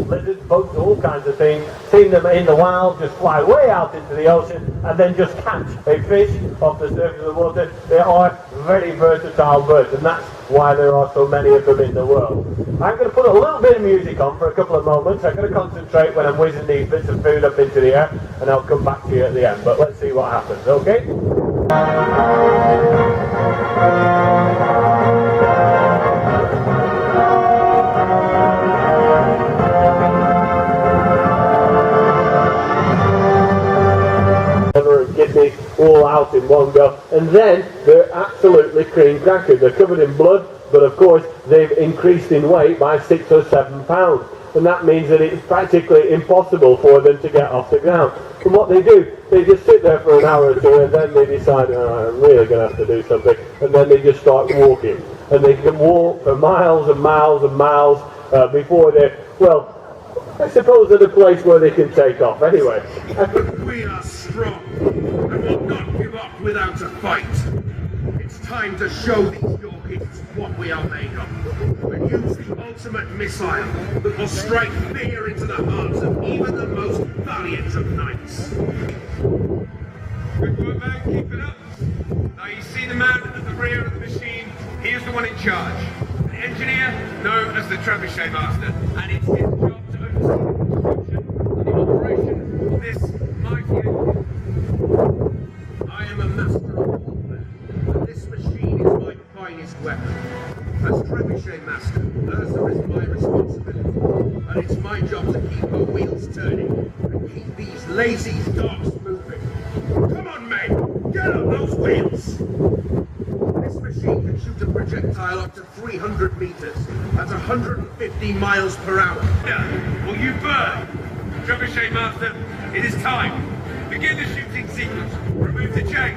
lizards, bugs, all kinds of things. Seen them in the wild just fly way out into the ocean and then just catch a fish off the surface of the water. They are very versatile birds, and that's why there are so many of them in the world. I'm going to put a little bit of music on for a couple of moments. I'm going to concentrate when I'm whizzing these bits of food up into the air, and I'll come back to you at the end. But let's see what happens, okay? And kidneys all out in one go, and then they're absolutely cream crackers. They're covered in blood, but of course they've increased in weight by 6 or 7 pounds, and that means that it's practically impossible for them to get off the ground. And what they do, they just sit there for an hour or two, and then they decide, oh, I'm really going to have to do something, and then they just start walking, and they can walk for miles and miles and miles before they're, well, I suppose at a place where they can take off anyway. We are strong and will not give up without a fight. It's time to show these Yorkies what we are made of. And use the ultimate missile that will strike fear into the hearts of even the most valiant of knights. Good work, man. Keep it up. Now you see the man at the rear of the machine. He is the one in charge. An engineer known as the Trebuchet Master, and it's his job to oversee the construction and the operation of this mighty engine. I am a master of warfare, and this machine is my finest weapon. As Trebuchet Master, Ursa is my responsibility, and it's my job to keep her wheels turning and keep these lazy dogs moving. Come on, men! Get up those wheels! This machine can shoot a projectile up to 300 meters at 150 miles per hour. Will you burn? Trebuchet Master, it is time. Begin the shooting sequence. Remove the chain.